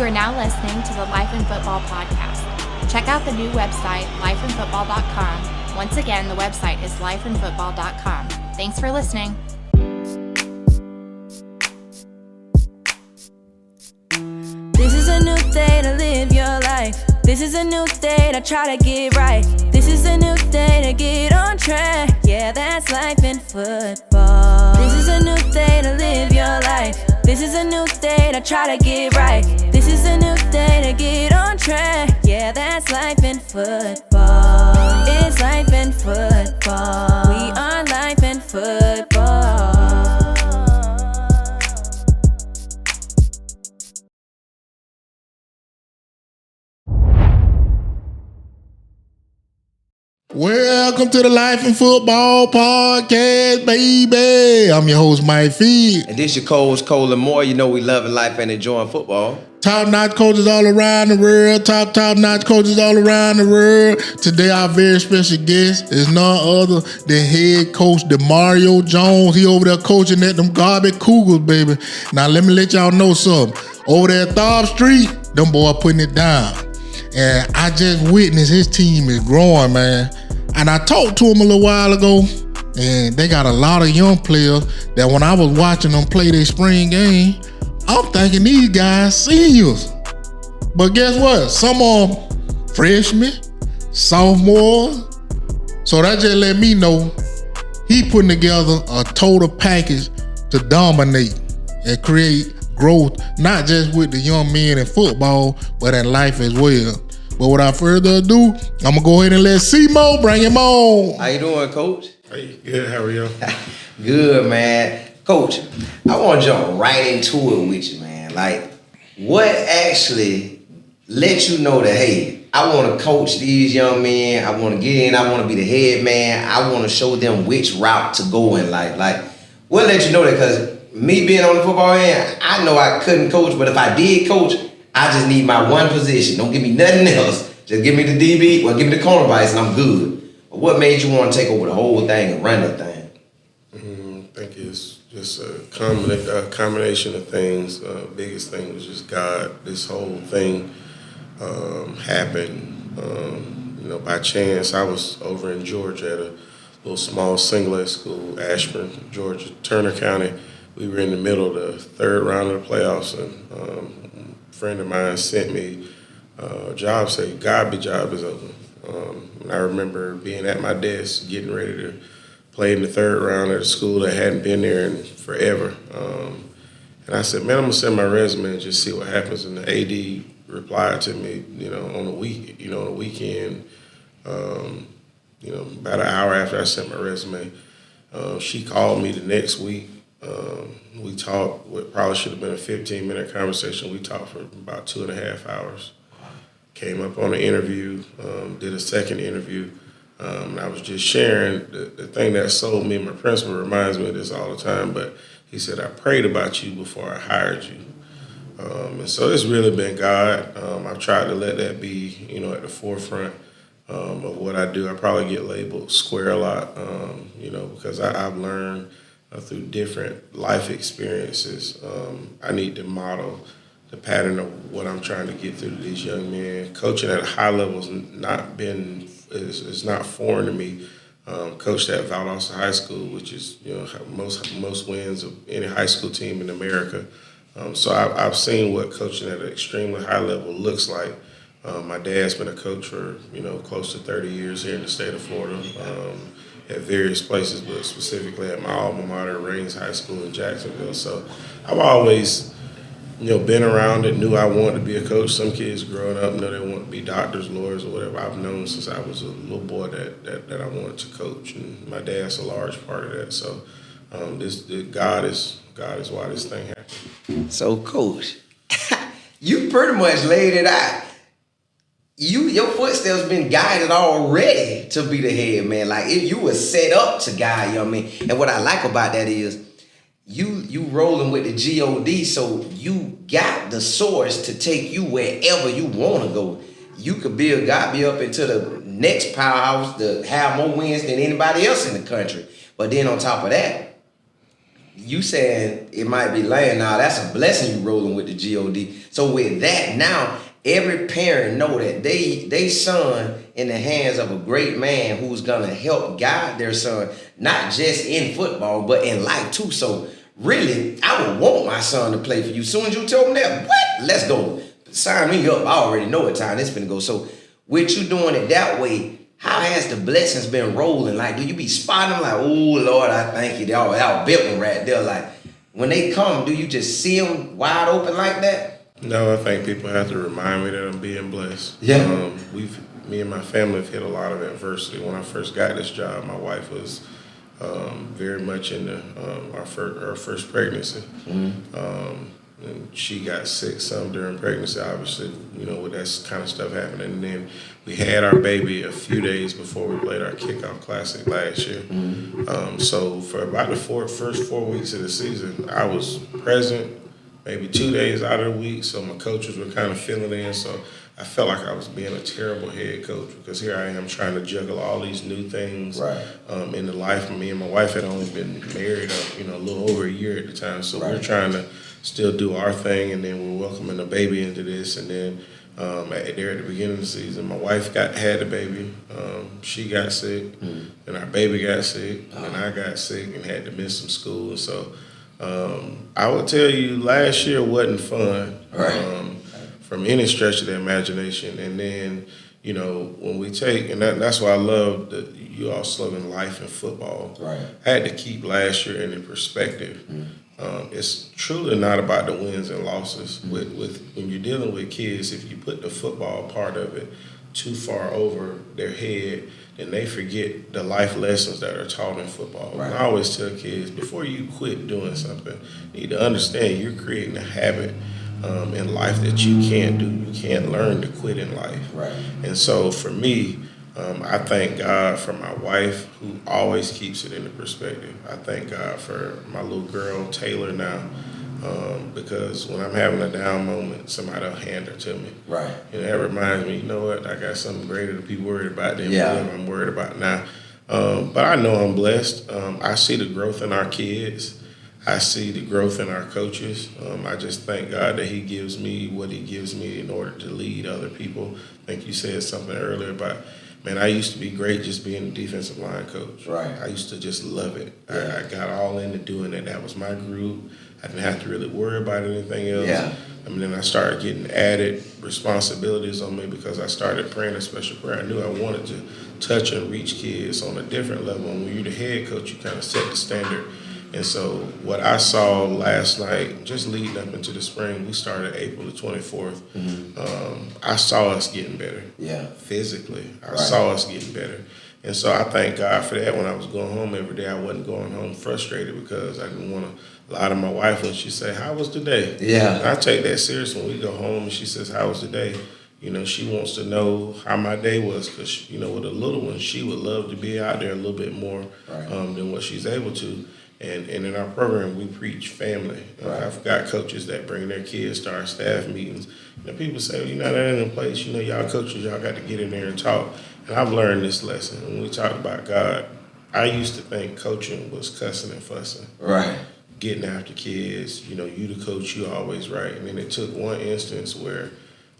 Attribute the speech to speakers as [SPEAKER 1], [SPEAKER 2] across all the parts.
[SPEAKER 1] are now listening to the Life in Football podcast. Check out the new website, lifeinfootball.com. Once again, the website is lifeinfootball.com. Thanks for listening.
[SPEAKER 2] This is a new day to live your life. This is a new day to try to get right. This is a new day to get on track. Yeah, that's life in football. This is a new day to live your life. This is a new day to try to get right. This is a new day to get on track. Yeah, that's life in football. It's life in football. We are life in football.
[SPEAKER 3] Welcome to the Life in Football podcast, baby. I'm your host, Mike Feed.
[SPEAKER 4] And this your coach, Cole and Moore. You know we loving life and enjoying football.
[SPEAKER 3] Top-notch coaches all around the world. Top-notch coaches all around the world. Today, our very special guest is none other than head coach DeMario Jones. He over there coaching at them Godby Cougars, baby. Now, let me let y'all know something. Over there at Thorpe Street, them boys putting it down. And I just witnessed his team is growing, man. And I talked to him a little while ago, and they got a lot of young players that when I was watching them play their spring game, I'm thinking these guys seniors. But guess what? Some of them freshmen, sophomores. So that just let me know he putting together a total package to dominate and create growth, not just with the young men in football, but in life as well. But without further ado, I'm gonna go ahead and let C-Mo bring him on.
[SPEAKER 4] How you doing, Coach?
[SPEAKER 5] Hey, good. How are you?
[SPEAKER 4] Good, man. Coach, I want to jump right into it with you, man. Like, what actually let you know that, hey, I want to coach these young men. I want to get in. I want to be the head man. I want to show them which route to go in life. Like, what let you know that? Because me being on the football end, I know I couldn't coach, but if I did coach, I just need my one position. Don't give me nothing else. Just give me the DB, well, give me the corner vice, and I'm good. But what made you want to take over the whole thing and run that thing?
[SPEAKER 5] I think it's just a combination of things. Biggest thing was just God. This whole thing happened, by chance. I was over in Georgia at a little small single-A school, Ashburn, Georgia, Turner County. We were in the middle of the third round of the playoffs, and a friend of mine sent me a job, say Godby job is open. And I remember being at my desk, getting ready to play in the third round at a school that hadn't been there in forever. And I said, man, I'm gonna send my resume and just see what happens. And the AD replied to me, on the weekend, about an hour after I sent my resume. She called me the next week. We talked, what probably should have been a 15-minute conversation. We talked for about 2.5 hours. Came up on an interview, did a second interview. And I was just sharing the thing that sold me. My principal reminds me of this all the time, but he said, I prayed about you before I hired you. And so it's really been God. I've tried to let that be, at the forefront of what I do. I probably get labeled square a lot, because I've learned through different life experiences. I need to model the pattern of what I'm trying to get through to these young men. Coaching at a high level is not foreign to me. Coached at Valdosta High School, which is most wins of any high school team in America. So I've seen what coaching at an extremely high level looks like. My dad's been a coach for close to 30 years here in the state of Florida. At various places, but specifically at my alma mater, Raines High School in Jacksonville. So I've always, been around it, knew I wanted to be a coach. Some kids growing up know they want to be doctors, lawyers, or whatever. I've known since I was a little boy that I wanted to coach, and my dad's a large part of that. So God is why this thing happened.
[SPEAKER 4] So, Coach, you pretty much laid it out. Your footsteps been guided already to be the head man. Like you were set up to guide young men. And what I like about that is you rolling with the G-O-D, so you got the source to take you wherever you want to go. You could build Godby up into the next powerhouse to have more wins than anybody else in the country. But then on top of that, you saying it might be lame. Now that's a blessing you rolling with the GOD. So with that, now every parent know that they son in the hands of a great man who's gonna help guide their son, not just in football, but in life too. So really, I would want my son to play for you. Soon as you tell him that, what? Let's go. Sign me up. I already know what time it's finna go. So with you doing it that way, how has the blessings been rolling? Like, do you be spotting them like, oh, Lord, I thank you. Y'all built one right there. Like, when they come, do you just see them wide open like that?
[SPEAKER 5] No, I think people have to remind me that I'm being blessed.
[SPEAKER 4] Yeah.
[SPEAKER 5] Me and my family have hit a lot of adversity. When I first got this job, my wife was very much into our first pregnancy. Mm-hmm. And she got sick some during pregnancy, obviously, with that kind of stuff happening. And then we had our baby a few days before we played our kickoff classic last year. Mm-hmm. So for about the first 4 weeks of the season, I was present maybe 2 days out of the week, so my coaches were kind of filling in. So I felt like I was being a terrible head coach because here I am trying to juggle all these new things in the life of me. And my wife had only been married a little over a year at the time, so we're trying to still do our thing, and then we're welcoming a baby into this. And then at the beginning of the season, my wife had the baby. She got sick, and our baby got sick, and I got sick and had to miss some school. And so I would tell you last year wasn't fun from any stretch of the imagination. And then, when we take, and that's why I love you all slogan, life in football. Right. I had to keep last year in perspective. It's truly not about the wins and losses. With when you're dealing with kids, if you put the football part of it too far over their head, then they forget the life lessons that are taught in football. Right. And I always tell kids, before you quit doing something, you need to understand you're creating a habit in life that you can't do. You can't learn to quit in life. Right. And so for me, I thank God for my wife, who always keeps it into perspective. I thank God for my little girl, Taylor, now, because when I'm having a down moment, somebody will hand her to me. Right. And that reminds me, you know what, I got something greater to be worried about than whatever I'm worried about now. But I know I'm blessed. I see the growth in our kids. I see the growth in our coaches. I just thank God that He gives me what He gives me in order to lead other people. I think you said something earlier about, man, I used to be great just being a defensive line coach. Right. I used to just love it. Yeah. I got all into doing it. That was my group. I didn't have to really worry about anything else. Yeah. Then I started getting added responsibilities on me because I started praying a special prayer. I knew I wanted to touch and reach kids on a different level. And when you're the head coach, you kind of set the standard. And so what I saw last night, just leading up into the spring, we started April the 24th. Mm-hmm. I saw us getting better. Yeah. Physically, I saw us getting better. And so I thank God for that. When I was going home every day, I wasn't going home frustrated because I didn't want to lie to my wife when she say, "How was the day?" Yeah. And I take that serious when we go home and she says, "How was the day?" She wants to know how my day was because, with a little one, she would love to be out there a little bit more than what she's able to. And in our program, we preach family. I've got coaches that bring their kids to our staff meetings. People say, that ain't in place. Y'all coaches, y'all got to get in there and talk. And I've learned this lesson. When we talk about God, I used to think coaching was cussing and fussing. Right. Getting after kids. You the coach, you always right. And then it took one instance where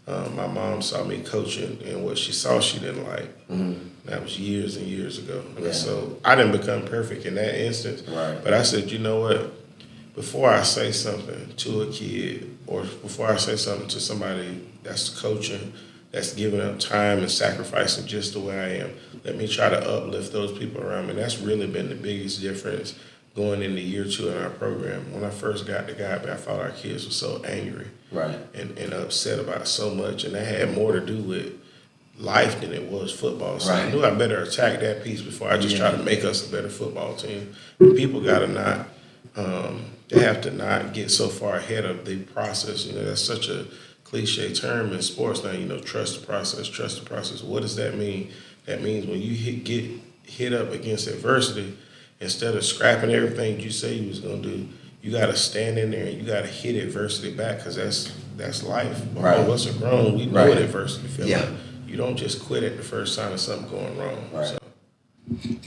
[SPEAKER 5] my mom saw me coaching, and what she saw she didn't like. Mm-hmm. That was years and years ago. And so I didn't become perfect in that instance. Right. But I said, you know what? Before I say something to a kid or before I say something to somebody that's coaching, that's giving up time and sacrificing just the way I am, let me try to uplift those people around me. And that's really been the biggest difference going into year 2 in our program. When I first got to Godby, I thought our kids were so angry and upset about so much. And that had more to do with life than it was football. So I knew I better attack that piece before I just try to make us a better football team. And people got to not, they have to not get so far ahead of the process. That's such a cliche term in sports now, trust the process, trust the process. What does that mean? That means when you get hit up against adversity, instead of scrapping everything you say you was going to do, you got to stand in there and you got to hit adversity back because that's life. All of us are grown. We know what adversity feels like. You don't just quit at the first sign of something going wrong. Right. So.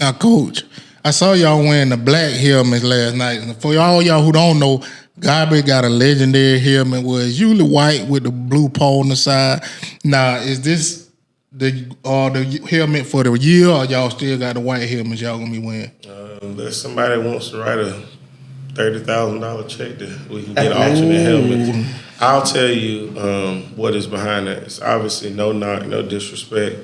[SPEAKER 3] Now, Coach, I saw y'all wearing the black helmets last night. And for all y'all who don't know, Godby got a legendary helmet where it's usually white with the blue pole on the side. Now, is this the helmet for the year, or y'all still got the white helmets y'all gonna be wearing?
[SPEAKER 5] Unless somebody wants to write a $30,000 check that we can get alternate helmets. I'll tell you what is behind that. It's obviously no knock, no disrespect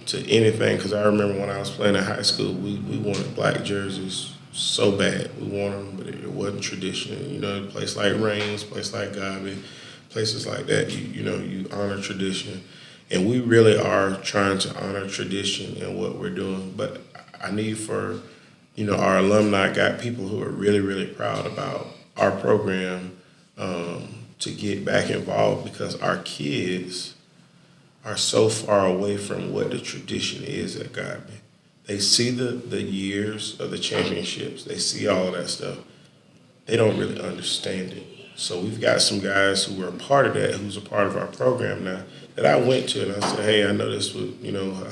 [SPEAKER 5] to anything, because I remember when I was playing in high school, we wanted black jerseys so bad. We wanted them, but it wasn't traditional. You know, a place like Reigns, a place like Godby, places like that, you honor tradition. And we really are trying to honor tradition in what we're doing. But I need for, our alumni got people who are really, really proud about our program to get back involved, because our kids are so far away from what the tradition is at Godby. They see the years of the championships. They see all of that stuff. They don't really understand it. So we've got some guys who were a part of that, who's a part of our program now, that I went to and I said, hey, I know this would,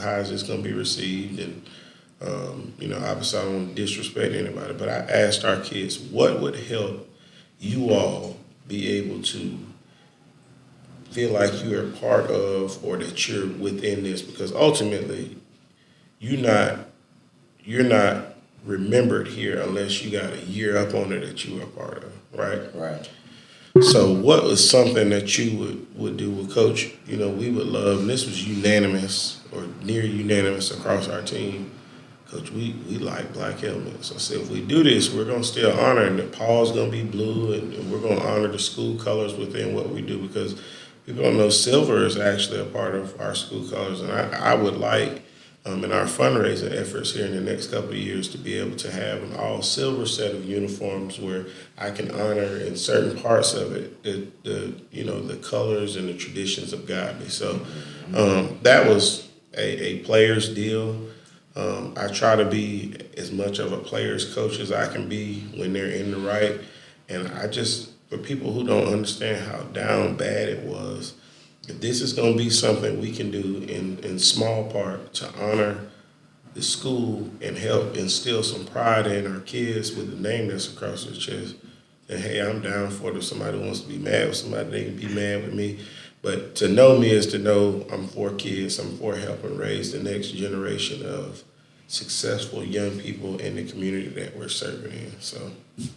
[SPEAKER 5] how is this going to be received? And, obviously I don't want to disrespect anybody, but I asked our kids, what would help you all be able to feel like you're a part of, or that you're within this? Because ultimately, you're not remembered here unless you got a year up on it that you were a part of, right?
[SPEAKER 4] Right.
[SPEAKER 5] So what was something that you would do with Coach? We would love, and this was unanimous or near unanimous across our team. Coach, we like black helmets. I said, if we do this, we're going to still honor, and the paw's going to be blue, and we're going to honor the school colors within what we do, because people don't know silver is actually a part of our school colors. And I would like, in our fundraising efforts here in the next couple of years, to be able to have an all silver set of uniforms where I can honor in certain parts of it the colors and the traditions of Godby. So that was a player's deal. I try to be as much of a player's coach as I can be when they're in the right. And for people who don't understand how down bad it was, if this is going to be something we can do in small part to honor the school and help instill some pride in our kids with the name that's across their chest, then hey, I'm down for it. If somebody wants to be mad with somebody, they can be mad with me. But to know me is to know I'm for kids. I'm for helping raise the next generation of successful young people in the community that we're serving in. So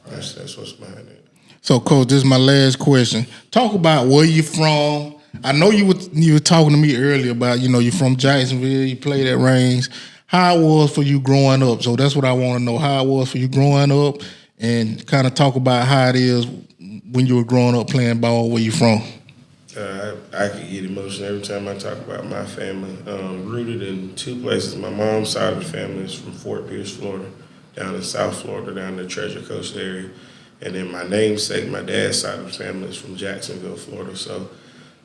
[SPEAKER 5] that's what's behind it.
[SPEAKER 3] So, Coach, this is my last question. Talk about where you from. I know you were talking to me earlier about, you're from Jacksonville, you played at Reigns. How it was for you growing up? So that's what I want to know, how it was for you growing up, and kind of talk about how it is when you were growing up playing ball, where you from.
[SPEAKER 5] I could get emotional every time I talk about my family. Rooted in two places. My mom's side of the family is from Fort Pierce, Florida, down in South Florida, down in the Treasure Coast area. And then my namesake, my dad's side of the family, is from Jacksonville, Florida. So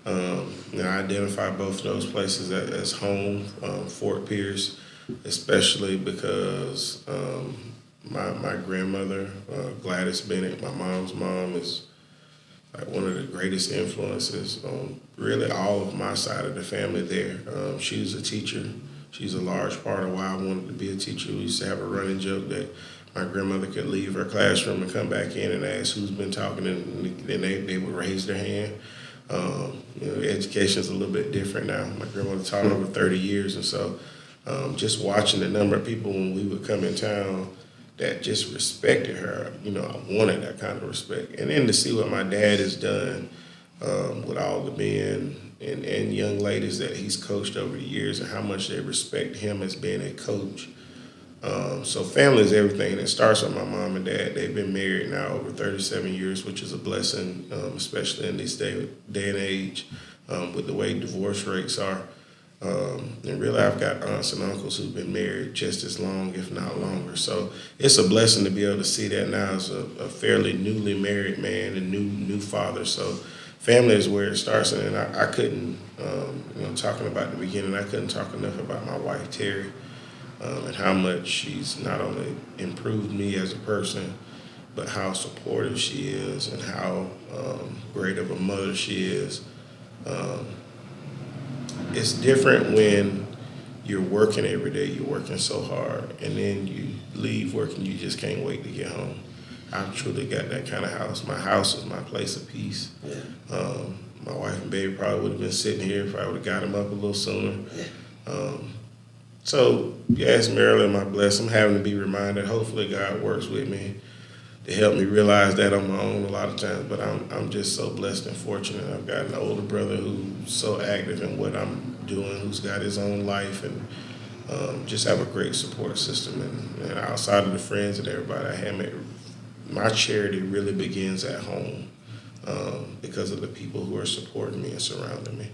[SPEAKER 5] I identify both of those places as home. Fort Pierce, especially because my grandmother, Gladys Bennett, my mom's mom, is like one of the greatest influences on really all of my side of the family there. She was a teacher. She's a large part of why I wanted to be a teacher. We used to have a running joke that my grandmother could leave her classroom and come back in and ask who's been talking, and then they would raise their hand. Education is a little bit different now. My grandmother taught over 30 years, and so just watching the number of people when we would come in town that just respected her, I wanted that kind of respect. And then to see what my dad has done with all the men and young ladies that he's coached over the years, and how much they respect him as being a coach. So family is everything, and it starts with my mom and dad. They've been married now over 37 years, which is a blessing, especially in this day and age, with the way divorce rates are. And really, I've got aunts and uncles who've been married just as long, if not longer. So it's a blessing to be able to see that now as a fairly newly married man and new father. So family is where it starts. And I couldn't, talking about the beginning, I couldn't talk enough about my wife, Terry, and how much she's not only improved me as a person, but how supportive she is and how great of a mother she is. It's different when you're working every day, you're working so hard, and then you leave work and you just can't wait to get home. I've truly got that kind of house. My house is my place of peace. Yeah. My wife and baby probably would have been sitting here if I would have got them up a little sooner. Yeah. So, yes, Maryland, my blessing. I'm having to be reminded. Hopefully God works with me to help me realize that on my own a lot of times. But I'm just so blessed and fortunate. I've got an older brother who's so active in what I'm doing, who's got his own life, and just have a great support system. And outside of the friends and everybody I have, my charity really begins at home because of the people who are supporting me and surrounding me.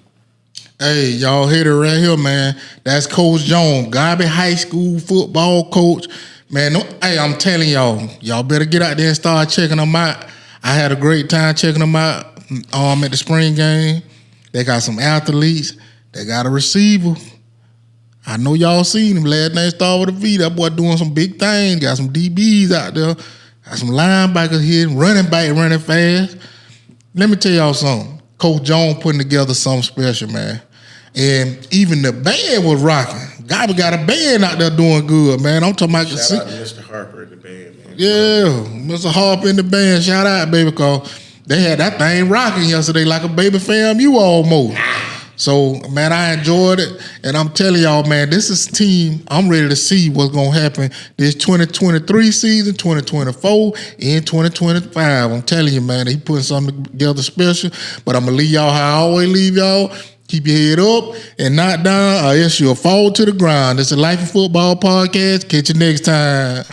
[SPEAKER 3] Hey, y'all hear it right here, man. That's Coach Jones, Godby High School football coach. Man, hey, I'm telling y'all better get out there and start checking them out. I had a great time checking them out at the spring game. They got some athletes. They got a receiver. I know y'all seen him. Last name started with a V. That boy doing some big things. Got some DBs out there. Got some linebackers here, running back running fast. Let me tell y'all something. Coach Jones putting together something special, man. And even the band was rocking. Godby got a band out there doing good, man. I'm talking about...
[SPEAKER 5] Shout out to Mr. Harper in the band, man.
[SPEAKER 3] Yeah, Mr. Harper in the band. Shout out, baby, because they had that thing rocking yesterday like a baby fam you almost. So, man, I enjoyed it. And I'm telling y'all, man, this is a team I'm ready to see what's going to happen this 2023 season, 2024, and 2025. I'm telling you, man, he putting something together special. But I'm going to leave y'all how I always leave y'all. Keep your head up and not down, or else you'll fall to the ground. It's a Life in Football podcast. Catch you next time.